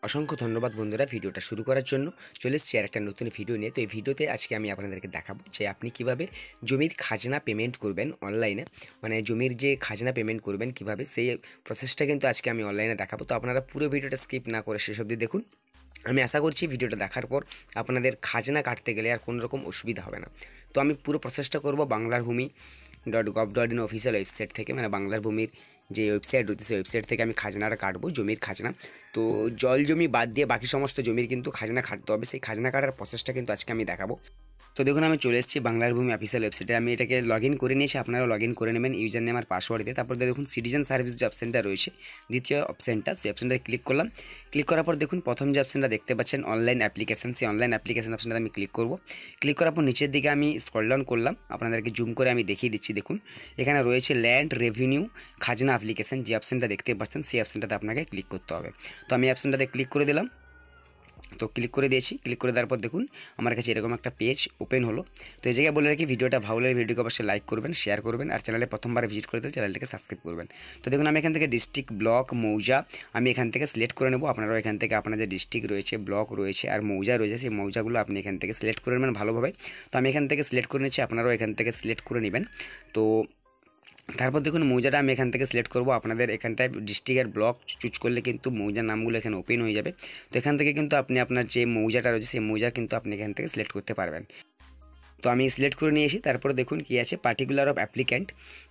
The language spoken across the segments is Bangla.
অসংখ্য ধন্যবাদ বন্ধুরা ভিডিওটা শুরু করার জন্য। চলে এসেছি আর একটা নতুন ভিডিও নিয়ে। তো এই ভিডিওতে আজকে আমি আপনাদেরকে দেখাবো যে আপনি কিভাবে জমির খাজনা পেমেন্ট করবেন অনলাইনে, মানে জমির যে খাজনা পেমেন্ট করবেন কিভাবে, সেই প্রসেসটা কিন্তু আজকে আমি অনলাইনে দেখাবো। তো আপনারা পুরো ভিডিওটা স্কিপ না করে শেষ অবধি দেখুন। আমি আশা করছি ভিডিওটা দেখার পর আপনাদের খাজনা কাটতে গেলে আর কোনো রকম অসুবিধা হবে না। তো আমি পুরো প্রসেসটা করব banglarbhumi.gov.in অফিসিয়াল ওয়েবসাইট থেকে, মানে বাংলার ভূমির যে ওয়েবসাইট রয়েছে সেই ওয়েবসাইট থেকে আমি খাজনাটা কাটবো, জমির খাজনা। তো জল জমি বাদ দিয়ে বাকি সমস্ত জমির কিন্তু খাজনা কাটতে হবে। সেই খাজনা কাটার প্রসেসটা কিন্তু আজকে আমি দেখাবো। তো দেখুন আমি চলে এসেছি বাংলার ভূমি অফিসিয়াল ওয়েবসাইটে। আমি এটাকে লগ ইন করে নিয়েছি, আপনারা লগ ইন করে নেবেন ইউজার নেম আর পাসওয়ার্ড দিয়ে। তারপর দেখুন সিটিজেন সার্ভিস যে অপশানটা রয়েছে, দ্বিতীয় অপশানটা, সেই অপশানটা ক্লিক করলাম। ক্লিক করার পর দেখুন প্রথম যে অপশানটা দেখতে পাচ্ছেন অনলাইন অ্যাপ্লিকেশন, সেই অনলাইন অ্যাপ্লিকেশন অপশানটা আমি ক্লিক করব। ক্লিক করার পর নিচের দিকে আমি স্ক্রল ডাউন করলাম, আপনাদেরকে জুম করে আমি দেখিয়ে দিচ্ছি। দেখুন এখানে রয়েছে ল্যান্ড রেভিনিউ খাজনা অ্যাপ্লিকেশন, যে অপশানটা দেখতে পাচ্ছেন সেই অপশানটাতে আপনাকে ক্লিক করতে হবে। তো আমি অপশানটাতে ক্লিক করে দিলাম। তো ক্লিক করে দিয়েছি। ক্লিক করে দেওয়ার পর দেখুন আমার কাছে এরকম একটা পেজ ওপেন হলো। তো এই জায়গায় বলে রাখি, ভিডিওটা ভালো লাগলে ভিডিওকে অবশ্যই লাইক করবেন, শেয়ার করবেন, আর চ্যানেলে প্রথমবার ভিজিট করে দিলে চ্যানেলটাকে সাবস্ক্রাইব করবেন। তো দেখুন আমি এখান থেকে ডিস্ট্রিক্ট, ব্লক, মৌজা আমি এখান থেকে সিলেক্ট করে নেব। আপনারাও এখান থেকে আপনার যে ডিস্ট্রিক্ট রয়েছে, ব্লক রয়েছে আর মৌজা রয়েছে, সেই মৌজাগুলো আপনি এখান থেকে সিলেক্ট করে নেবেন ভালোভাবে। তো আমি এখান থেকে সিলেক্ট করে নিচ্ছি, আপনারাও এখান থেকে সিলেক্ট করে নেবেন। তো তারপর দেখুন মৌজাটা আমি এখান থেকে সিলেক্ট করব। আপনাদের এখানটায় ডিস্ট্রিক্ট আর ব্লক চুজ করলে কিন্তু মৌজার নামগুলো এখানে ওপেন হয়ে যাবে। তো এখান থেকে কিন্তু আপনি আপনার যে মৌজাটা রয়েছে সেই মৌজা কিন্তু আপনি এখান থেকে সিলেক্ট করতে পারবেন। তো আমি সিলেক্ট করে নিয়েছি। তারপরে দেখুন কি আছে, পার্টিকুলার অফ অ্যাপ্লিক্যান্ট,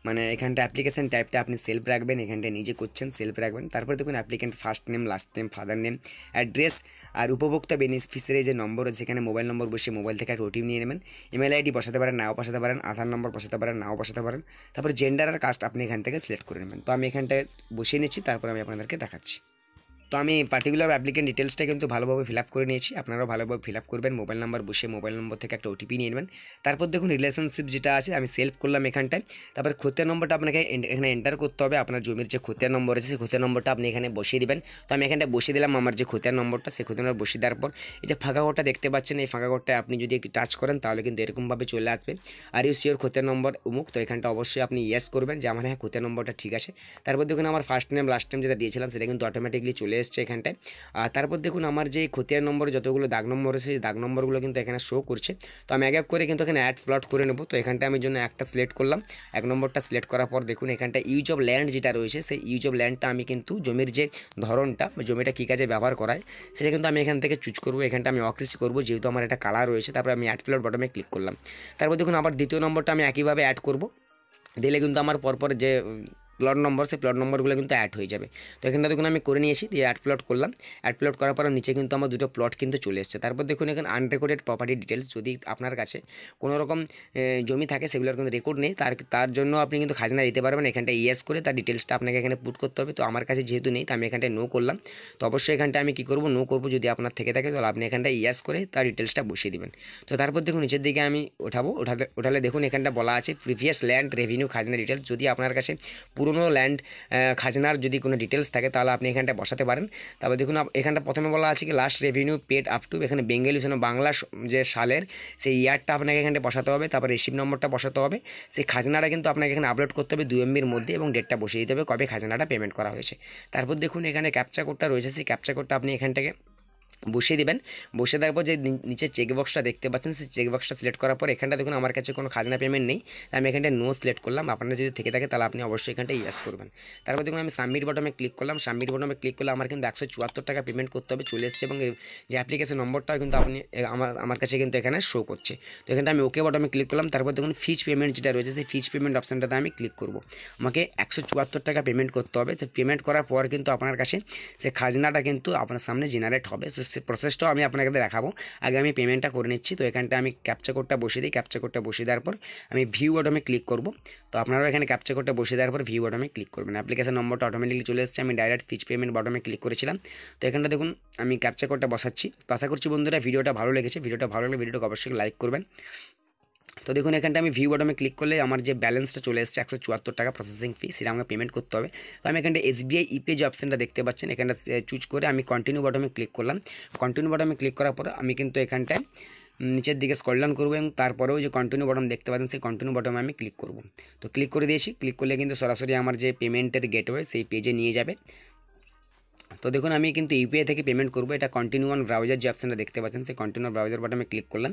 মানে এখানটা অ্যাপ্লিকেশন টাইপটা আপনি সেলফ রাখবেন, এখানটায় নিজে করছেন সেলফ রাখবেন। তারপরে দেখুন applicant first name, last name, father name, address, আর উপভোক্তা বেনিফিশিয়ারি যে নম্বর আছে সেখানে মোবাইল নম্বর বসে মোবাইল থেকে একটা ওটিপি নিয়ে নেবেন। ইমেল আইডি বসাতে পারেন, নাও বসাতে পারেন, আধার নম্বর বসাতে পারেন, নাও বসাতে পারেন। তারপরে জেন্ডার আর কাস্ট আপনি এখান থেকে সিলেক্ট করে নেবেন। তো আমি এখানটায় বসিয়ে নিচ্ছি, তারপর আমি আপনাদেরকে দেখাচ্ছি। তো আমি পার্টিকুলার অ্যাপ্লিকেন্ট ডিটেলসটা কিন্তু ভালোভাবে ফিল আপ করে নিয়েছি, আপনারাও ভালোভাবে ফিল আপ করবেন। মোবাইল নাম্বার বসে মোবাইল নম্বর থেকে একটা ওটিপি নিয়ে নেবেন। তারপর দেখুন রিলেশনশিপ যেটা আছে আমি সেলফ করলাম এখানটায়। তারপর খতিয়ান নম্বরটা আপনাকে এখানে এন্টার করতে হবে। আপনার জমির যে খতিয়ান নম্বর আছে সেই খতিয়ান নম্বরটা আপনি এখানে বসিয়ে দিবেন। তো আমি এখানটা বসিয়ে দিলাম আমার যে খতিয়ান নম্বরটা, সেই খতিয়ান নম্বর বসিয়ে দেওয়ার পর এই যে ফাঁকা ঘরটা দেখতে পাচ্ছেন, এই ফাঁকা ঘরটায় আপনি যদি একটু টাচ করেন তাহলে কিন্তু এরকমভাবে চলে আসবে, আর ইউ সিওর খতিয়ান নম্বর উমুক। তো এখানটা অবশ্যই আপনি ইয়েস করবেন যে আমার হ্যাঁ খতিয়ান নম্বরটা ঠিক আছে। তারপর দেখুন আমার ফার্স্ট নেম লাস্ট নেম যেটা দিয়েছিলাম সেটা কিন্তু অটোমেটিকলি চলে এসছে এখানটায়। আর তারপর দেখুন আমার যে খতিয়ান নম্বরে যতগুলো দাগ নম্বর আছে সেই দাগ নম্বরগুলো কিন্তু এখানে শো করছে। তো আমি এক এক করে কিন্তু এখানে অ্যাড প্লট করে নেব। তো এখানটা আমি জন্য একটা সিলেক্ট করলাম, এক নম্বরটা সিলেক্ট করার পর দেখুন এখানটা ইউজ অফ ল্যান্ড যেটা রয়েছে সেই ইউজ অফ ল্যান্ডটা আমি কিন্তু জমির যে ধরনটা, জমিটা কী কাজে ব্যবহার করায় সেটা কিন্তু আমি এখান থেকে চুজ করবো। এখানটা আমি অকৃষি করবো যেহেতু আমার একটা কালার রয়েছে। তারপর আমি অ্যাড প্লট বটমে ক্লিক করলাম। তারপর দেখুন আবার দ্বিতীয় নম্বরটা আমি একইভাবে অ্যাড করব, দিলে কিন্তু আমার পরপর যে প্লট নম্বর সেই প্লট নম্বরগুলো কিন্তু অ্যাড হয়ে যাবে। তো এখানটা দেখুন আমি করে নিয়েছি, দিয়ে অ্যাড প্লট করলাম। অ্যাড প্লট করার পর নিচে কিন্তু আমার দুটো প্লট কিন্তু চলে এসেছে। তারপর দেখুন এখানে আনরেকর্ডেড প্রপার্টি ডিটেলস, যদি আপনার কাছে কোনো রকম জমি থাকে সেগুলোর কিন্তু রেকর্ড নেই, তার জন্য আপনি কিন্তু খাজনা দিতে পারবেন। এখানটা ইয়েস করে তার ডিটেলসটা আপনাকে এখানে পুট করতে হবে। তো আমার কাছে যেহেতু নেই তো আমি এখানটায় নো করলাম। তো অবশ্যই এখানটা আমি কী করবো, নো করবো। যদি আপনার থেকে থাকে তাহলে আপনি এখানটা ইয়েস করে তার ডিটেলসটা বসিয়ে দেবেন। তো তারপর দেখুন নিচের দিকে আমি ওঠালে দেখুন এখানটা বলা আছে প্রিভিয়াস ল্যান্ড রেভিনিউ খাজনা ডিটেলস। যদি আপনার কাছে পুরনো ল্যান্ড খাজনার যদি কোনো ডিটেলস থাকে তাহলে আপনি এখানটা বসাতে পারেন। তারপর দেখুন এখানটা প্রথমে বলা আছে কি last revenue paid up to, এখানে বেঙ্গলি বাংলা যে সালের সেই ইয়ারটা আপনাকে এখানে বসাতে হবে। তারপর রিসিভ নম্বরটা বসাতে হবে। সেই খাজনাটা কিন্তু আপনাকে এখানে আপলোড করতে হবে 2 MBর মধ্যে, এবং ডেটটা বসিয়ে দিতে হবে কবে খাজনাটা পেমেন্ট করা হয়েছে। তারপর দেখুন এখানে ক্যাপচা কোডটা রয়েছে, সেই ক্যাপচা কোডটা আপনি এখান থেকে বসিয়ে দেবেন। বসে দেওয়ার পর যে নিচে চেকবক্সটা দেখতে পাচ্ছেন সেই চেকবক্সটা সিলেক্ট করার পর এখানটা দেখুন আমার কাছে কোনো খাজনা পেমেন্ট নেই, আমি এখানটা নো সিলেক্ট করলাম। আপনার যদি থেকে থাকে তাহলে আপনি অবশ্যই এখানটা ইয়েস করবেন। তারপর দেখুন আমি সাবমিট বটমে ক্লিক করলাম। সাবমিট বটমে ক্লিক করলে আমার কিন্তু 174 টাকা পেমেন্ট করতে হবে চলে এসেছে, এবং যে অ্যাপ্লিকেশন নম্বরটাও কিন্তু আপনি আমার কাছে কিন্তু এখানে শো করছে। তো এখানটা আমি ওকে বটমে ক্লিক করলাম। তারপর দেখুন ফিজ পেমেন্ট যেটা রয়েছে সেই ফিজ পেমেন্ট অপশানটাতে আমি ক্লিক করব। আমাকে 174 টাকা পেমেন্ট করতে হবে। তো পেমেন্ট করার পর কিন্তু আপনার কাছে সে খাজনাটা কিন্তু আপনার সামনে জেনারেট হবে। তো সে প্রসেসটাও আমি আপনাকে দেখাবো। আগে আমি পেমেন্টটা করে নিচ্ছি। তো এখানটা আমি ক্যাপচা কোডটা বসিয়ে দিই। ক্যাপচা কোডটা বসিয়ে দেওয়ার পর আমি ভিউ বটমে ক্লিক করব। তো আপনারাও এখানে ক্যাপচা কোডটা বসিয়ে দেওয়ার পর ভিউ বটমে ক্লিক করবেন। অ্যাপ্লিকেশন নম্বরটা অটোমেটিকলি চলে এসেছে, আমি ডাইরেক্ট ফিজ পেমেন্ট বটমে ক্লিক করেছিলাম। তো এখানটা দেখুন আমি ক্যাপচা কোডটা বসাচ্ছি। তো আশা করছি বন্ধুরা ভিডিওটা ভালো লেগেছে। ভিডিওটা ভালো লাগলে ভিডিওটাকে অবশ্যই লাইক করবেন। তো দেখুন এখানটা আমি ভিউ বটমে ক্লিক করলে আমার যে ব্যালেন্সটা চলে এসেছে 174 টাকা প্রসেসিং ফি, সেটা আমাকে পেমেন্ট করতে হবে। তো আমি এখানটা SBI ইপে যে অপশানটা দেখতে পাচ্ছেন এখানটা চুজ করে আমি কন্টিনিউ বটমে ক্লিক করলাম। কন্টিনিউ বটমে ক্লিক করার পর আমি কিন্তু এখানটায় নিচের দিকে স্ক্রল ডাউন করবো, এবং তারপরেও যে কন্টিনিউ বটম দেখতে পাচ্ছেন সেই কন্টিনিউ বটমে আমি ক্লিক করব। তো ক্লিক করে দিয়েছি। ক্লিক করলে কিন্তু সরাসরি আমার যে পেমেন্টের গেটওয়ে সেই পেজে নিয়ে যাবে। তো দেখুন আমি কিন্তু ইউপিআই থেকে পেমেন্ট করব। এটা কন্টিনিউ অন ব্রাউজার যে অপশানটা দেখতে পাচ্ছেন, সেই কন্টিনিউ ব্রাউজার বাটনে ক্লিক করলাম।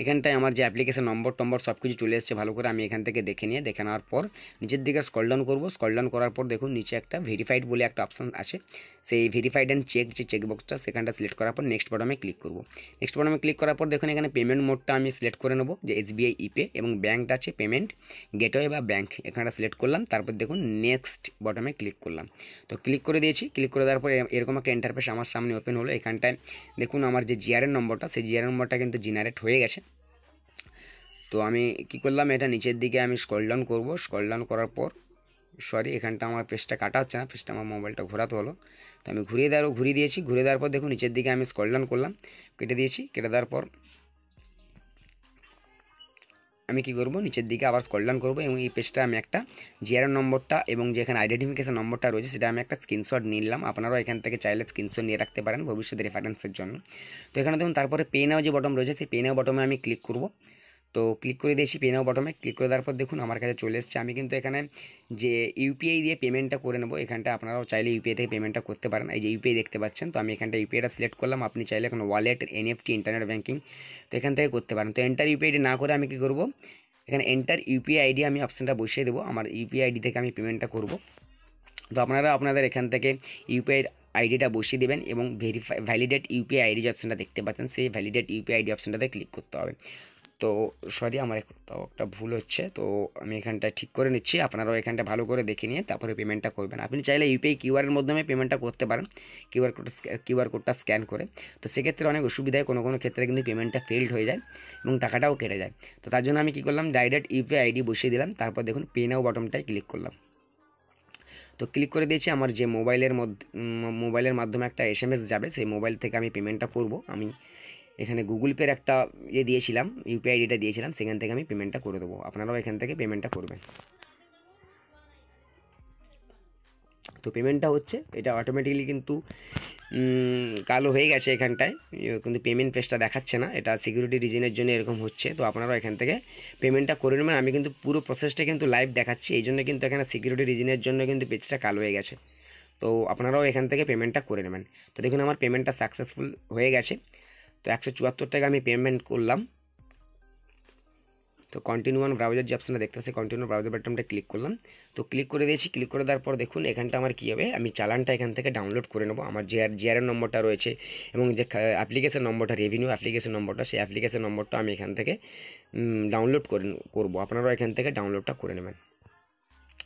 এখানটায় আমার যে অ্যাপ্লিকেশন নম্বর সব কিছু চলে এসেছে ভালো করে। আমি এখান থেকে দেখে নেওয়ার পর নিচের দিকে স্ক্রল ডাউন করব। স্ক্রল ডাউন করার পর দেখুন নিচে একটা ভেরিফাইড বলে একটা অপশান আছে, সেই ভেরিফাইড অ্যান্ড চেক যে চেকবক্সটা সেখানটা সিলেক্ট করার পর নেক্সট বাটনে ক্লিক করব। নেক্সট বাটনে ক্লিক করার পর দেখুন এখানে পেমেন্ট মোডটা আমি সিলেক্ট করে নেব, যে এসবিআই ইপে, এবং ব্যাঙ্কটা আছে পেমেন্ট গেটওয়ে বা ব্যাঙ্ক, এখানটা সিলেক্ট করলাম। তারপর দেখুন নেক্সট বাটনে ক্লিক করলাম। তো ক্লিক করে দিয়েছি। ক্লিক করে দেওয়ার পর এরকম একটা ইন্টারফেস আমার সামনে ওপেন হলো। এখানটায় দেখুন আমার যে জিআরএন নম্বরটা, সেই জিআরএন নম্বরটা কিন্তু জেনারেট হয়ে গেছে। তো আমি কি করলাম, এটা নিচের দিকে আমি স্ক্রল ডাউন করব। স্ক্রল ডাউন করার পর এখানটা আমার পেজটা কাটা হচ্ছে না, পেজটা আমার মোবাইলটা ঘোরাতে হলো। তো আমি ঘুরিয়ে দিয়েছি। ঘুরিয়ে দেওয়ার পর দেখুন নিচের দিকে আমি স্ক্রল ডাউন করলাম, কেটে দিয়েছি। কেটে দেওয়ার পর আমি কি করব, নিচের দিকে আবার স্ক্রল ডাউন করব এবং এই পেজটা আমি একটা জিআরএন নম্বরটা এবং যেখানে আইডেন্টিফিকেশন নম্বরটা রয়েছে সেটা আমি একটা স্ক্রিনশট নিলাম। আপনারাও এখান থেকে চাইলে স্ক্রিনশট নিয়ে রাখতে পারেন ভবিষ্যতে রেফারেন্সের জন্য। তো এখানে দেখুন তারপরে পে নাও যে বটন রয়েছে, সেই পে নাও বটনে আমি ক্লিক করব। তো ক্লিক করে দিয়েছি পে নাও বটমে। ক্লিক করে দেওয়ার পর দেখুন আমার কাছে চলে এসেছে। আমি কিন্তু এখানে যে ইউপিআই দিয়ে পেমেন্টটা করে নেবো, এখানটা আপনারাও চাইলে ইউপিআই থেকে পেমেন্টটা করতে পারেন। এই যে ইউপিআই দেখতে পাচ্ছেন, তো আমি এখানটা ইউপিআইটা সিলেক্ট করলাম। আপনি চাইলে এখন ওয়ালেট, এনএফটি, ইন্টারনেট ব্যাঙ্কিং, তো এখান থেকে করতে পারেন। তো এন্টার ইউপিআইডি না করে আমি কী করব, এখানে এন্টার ইউপিআই আইডি আমি অপশানটা বসিয়ে দেবো। আমার ইউপিআই আইডি থেকে আমি পেমেন্টটা করব। তো আপনারা আপনাদের এখান থেকে ইউপিআই আইডিটা বসিয়ে দেবেন এবং ভ্যালিডেট ইউপিআই আইডি যে অপশানটা দেখতে পাচ্ছেন, সেই ভ্যালিডেট ইউপিআই আইডি অপশানটাতে ক্লিক করতে হবে। তো সরি আমার একটা ভুল হচ্ছে, তো আমি এখানটা ঠিক করে নিচ্ছি। আপনারাও এখানটা ভালো করে দেখে নিয়ে তারপরে পেমেন্টটা করবেন। আপনি চাইলে ইউপিআই কিউআরের মাধ্যমে পেমেন্টটা করতে পারেন, কিউআর কোডটা স্ক্যান করে। তো সেক্ষেত্রে অনেক অসুবিধায় কোনো ক্ষেত্রে কিন্তু পেমেন্টটা ফেলড হয়ে যায় এবং টাকাটাও কেটে যায়। তো তার জন্য আমি কী করলাম, ডাইরেক্ট ইউপিআই আইডি বসিয়ে দিলাম। তারপর দেখুন পে নাও বটনটায় ক্লিক করলাম। তো ক্লিক করে দিয়েছি। আমার যে মোবাইলের মাধ্যমে একটা এসএমএস যাবে, সেই মোবাইল থেকে আমি পেমেন্টটা করব। আমি এখানে গুগল পের একটা দিয়েছিলাম, ইউপিআই আইডিটা দিয়েছিলাম, সেখান থেকে আমি পেমেন্টটা করে দেবো। আপনারাও এখান থেকে পেমেন্টটা করবেন। তো পেমেন্টটা হচ্ছে, এটা অটোমেটিক্যালি কিন্তু কালো হয়ে গেছে এখানটায়, কিন্তু পেমেন্ট পেজটা দেখাচ্ছে না। এটা সিকিউরিটি রিজনের জন্য এরকম হচ্ছে। তো আপনারাও এখান থেকে পেমেন্টটা করে নেবেন। আমি কিন্তু পুরো প্রসেসটা কিন্তু লাইভ দেখাচ্ছি, এই জন্য কিন্তু এখানে সিকিউরিটি রিজনের জন্য কিন্তু পেজটা কালো হয়ে গেছে। তো আপনারাও এখান থেকে পেমেন্টটা করে নেবেন। তো দেখুন আমার পেমেন্টটা সাকসেসফুল হয়ে গেছে। তো 174 টাকা আমি পেমেন্ট করলাম। তো কন্টিনিউ অন ব্রাউজার যে অপশানটা দেখতে পাচ্ছি, কন্টিনিউ ব্রাউজার বাটনটা ক্লিক করলাম। তো ক্লিক করে দিয়েছি। ক্লিক করে দেওয়ার পর দেখুন এখানটা আমার কী হবে, আমি চালানটা এখান থেকে ডাউনলোড করে নেবো। আমার জিআরএন নম্বরটা রয়েছে এবং যে অ্যাপ্লিকেশন নম্বরটা, রেভিনিউ অ্যাপ্লিকেশন নম্বরটা, সেই অ্যাপ্লিকেশন নম্বরটা আমি এখান থেকে ডাউনলোড করবো। আপনারাও এখান থেকে ডাউনলোডটা করে নেবেন।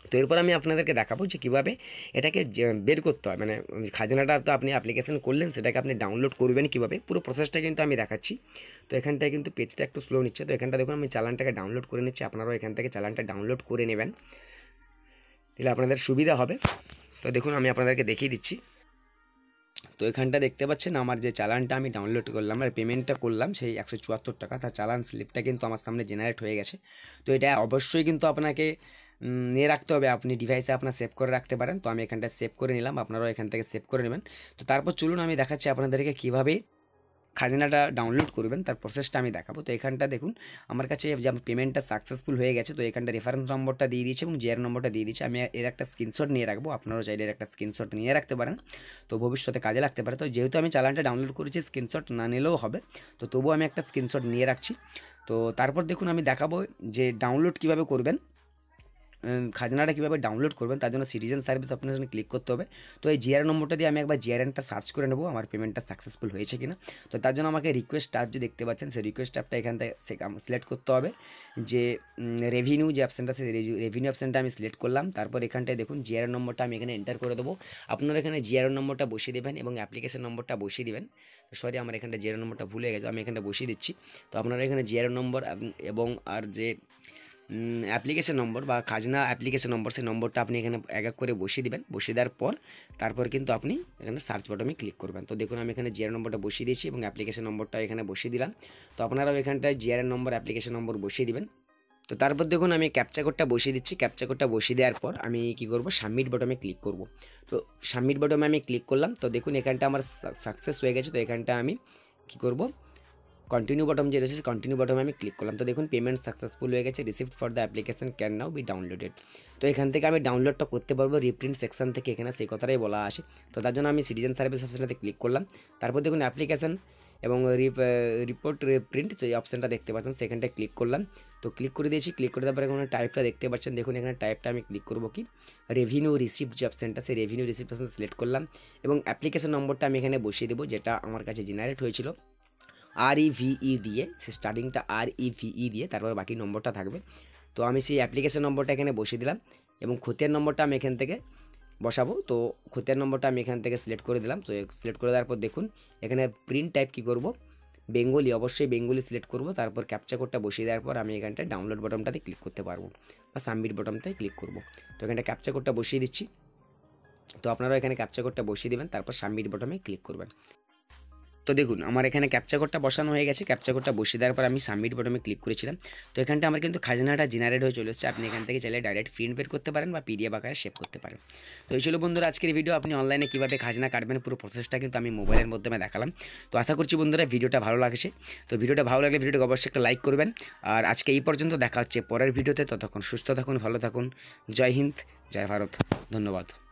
তো এরপর আমি আপনাদেরকে দেখাবো যে কীভাবে এটাকে বের করতে হয়, মানে খাজনাটা তো আপনি অ্যাপ্লিকেশন করলেন, সেটাকে আপনি ডাউনলোড করবেন কীভাবে, পুরো প্রসেসটা কিন্তু আমি দেখাচ্ছি। তো এখানটায় কিন্তু পেজটা একটু স্লো নিচ্ছে। তো এখানটা দেখুন আমি চালানটাকে ডাউনলোড করে নিচ্ছি। আপনারাও এখান থেকে চালানটা ডাউনলোড করে নেবেন, তাহলে আপনাদের সুবিধা হবে। তো দেখুন আমি আপনাদেরকে দেখিয়ে দিচ্ছি। তো এখানটা দেখতে পাচ্ছেন আমার যে চালানটা আমি ডাউনলোড করলাম আর পেমেন্টটা করলাম, সেই 174 টাকা, তার চালান স্লিপটা কিন্তু আমার সামনে জেনারেট হয়ে গেছে। তো এটা অবশ্যই কিন্তু আপনাকে নিয়ে রাখতে হবে, আপনি ডিভাইসে আপনার সেভ করে রাখতে পারেন। তো আমি এখানটা সেভ করে নিলাম, আপনারাও এখান থেকে সেভ করে নেবেন। তো তারপর চলুন আমি দেখাচ্ছি আপনাদেরকে কীভাবে খাজনাটা ডাউনলোড করবেন, তার প্রসেসটা আমি দেখাবো। তো এখানটা দেখুন আমার কাছে যে পেমেন্টটা সাকসেসফুল হয়ে গেছে। তো এখানটা রেফারেন্স নম্বরটা দিয়ে দিয়েছে এবং জিআর নম্বরটা দিয়ে দিয়েছে। আমি এর একটা স্ক্রিনশট নিয়ে রাখবো, আপনারাও চাইলে এর একটা স্ক্রিনশট নিয়ে রাখতে পারেন, তো ভবিষ্যতে কাজে লাগতে পারে। তো যেহেতু আমি চালানটা ডাউনলোড করেছি, স্ক্রিনশট না নিলেও হবে, তো তবুও আমি একটা স্ক্রিনশট নিয়ে রাখছি। তো তারপর দেখুন আমি দেখাবো যে ডাউনলোড কীভাবে করবেন, খাজনাটা কীভাবে ডাউনলোড করবেন। তার জন্য সিটিজেন সার্ভিস অপশনে ক্লিক করতে হবে। তো এই জিআর নম্বরটা দিয়ে আমি একবার জিআরএনটা সার্চ করে নেবো আমার পেমেন্টটা সাকসেসফুল হয়েছে কিনা। তো তার জন্য আমাকে রিকোয়েস্ট ট্যাব যে দেখতে পাচ্ছেন, সেই রিকোয়েস্ট ট্যাবটা এখান থেকে সিলেক্ট করতে হবে। যে রেভিনিউ যে অপশানটা, সেই রেভিনিউ অপশানটা আমি সিলেক্ট করলাম। তারপর এখানটায় দেখুন জিআর নম্বরটা আমি এখানে এন্টার করে দেবো। আপনারা এখানে জিআর নম্বরটা বসিয়ে দেবেন এবং অ্যাপ্লিকেশন নম্বরটা বসিয়ে দেবেন। সরি আমার এখানটা জিআর নম্বরটা ভুলে গেছে, আমি এখানটা বসিয়ে দিচ্ছি। তো আপনারা এখানে জিআর নম্বর এবং আর যে অ্যাপ্লিকেশন নম্বর বা খাজনা অ্যাপ্লিকেশন নম্বর, সেই নম্বরটা আপনি এখানে এক এক করে বসিয়ে দেবেন। বসিয়ে দেওয়ার পর তারপর কিন্তু আপনি এখানে সার্চ বাটনে ক্লিক করবেন। তো দেখুন আমি এখানে জিআর নম্বরটা বসিয়ে দিয়েছি এবং অ্যাপ্লিকেশন নম্বরটা এখানে বসিয়ে দিলাম। তো আপনারাও এখানটায় জিআর নম্বর, অ্যাপ্লিকেশন নম্বর বসিয়ে দিবেন। তো তারপর দেখুন আমি ক্যাপচা কোডটা বসিয়ে দিচ্ছি। ক্যাপচা কোডটা বসিয়ে দেওয়ার পর আমি কি করব, সাবমিট বাটনে ক্লিক করব। তো সাবমিট বাটনে আমি ক্লিক করলাম। তো দেখুন এখানটা আমার সাকসেস হয়ে গেছে। তো এখানটা আমি কি করব, কন্টিনিউ বটম যে রয়েছে কন্টিনিউ বটমে আমি ক্লিক করলাম। তো দেখুন পেমেন্ট সাকসেসফুল হয়ে গেছে, received for the application can now B downloaded. তো এখান থেকে আমি ডাউনলোডটা করতে পারবো রিপ্রিন্ট সেকশন থেকে, এখানে সেই কথাটাই বলা আসে। তো তার জন্য আমি সিটিজেন সার্ভিস অপশনটাতে ক্লিক করলাম। তারপর দেখুন অ্যাপ্লিকেশন এবং রিপোর্ট প্রিন্ট, তো এই অপশানটা দেখতে পাচ্ছেন সেখানটায় ক্লিক করলাম। তো ক্লিক করে দিয়েছি, ক্লিক করে দেওয়ার পরে এখানে টাইপটা দেখতে পাচ্ছেন, দেখুন এখানে টাইপটা আমি ক্লিক করবো কি রেভিনিউ রিসিপ্ট যে অপশানটা, সেই রেভিনিউ রিসিপ্ট অপশান সিলেক্ট করলাম এবং অ্যাপ্লিকেশন নম্বরটা আমি এখানে বসিয়ে দেবো যেটা আমার কাছে জেনারেট হয়েছিল REVE দিয়ে, সে স্টার্টিংটা REVE দিয়ে, তারপর বাকি নম্বরটা থাকবে। তো আমি সেই অ্যাপ্লিকেশন নম্বরটা এখানে বসিয়ে দিলাম এবং খতিয়ান নম্বরটা আমি এখান থেকে বসাবো। তো খতিয়ান নম্বরটা আমি এখান থেকে সিলেক্ট করে দিলাম। তো সিলেক্ট করে দেওয়ার পর দেখুন এখানে প্রিন্ট টাইপ কী করব, বেঙ্গলি, অবশ্যই বেঙ্গলি সিলেক্ট করব। তারপর ক্যাপচা কোডটা বসিয়ে দেওয়ার পর আমি এখানটায় ডাউনলোড বটনটাতে ক্লিক করতে পারবো বা সাবমিট বটনটায় ক্লিক করব। তো এখানটা ক্যাপচা কোডটা বসিয়ে দিচ্ছি। তো আপনারাও এখানে ক্যাপচা কোডটা বসিয়ে দেবেন, তারপর সাবমিট বটনে ক্লিক করবেন। তো দেখুন আমার এখানে ক্যাপচা কোডটা বসানো হয়ে গেছে। ক্যাপচা কোডটা বসিয়ে দেওয়ার পর আমি সাবমিট বটনে ক্লিক করেছিলাম। তো এখানটা আমার কিন্তু খাজনাটা জেনারেট হয়ে চলে এসেছে। আপনি এখান থেকে চাইলে ডাইরেক্ট প্রিন্ট বের করতে পারেন বা PDF আকারে সেভ করতে পারেন। তো এই ছিল বন্ধুরা আজকের ভিডিও। আপনি অনলাইনে কীভাবে খাজনা কাটবেন পুরো প্রসেসটা কিন্তু আমি মোবাইলের মাধ্যমে দেখালাম। তো আশা করছি বন্ধুরা ভিডিওটা ভালো লাগছে। তো ভিডিওটা ভালো লাগলে ভিডিওটাকে অবশ্যই একটা লাইক করবেন। আর আজকে এই পর্যন্ত, দেখা হচ্ছে পরের ভিডিওতে। ততক্ষণ সুস্থ থাকুন, ভালো থাকুন। জয় হিন্দ, জয় ভারত, ধন্যবাদ।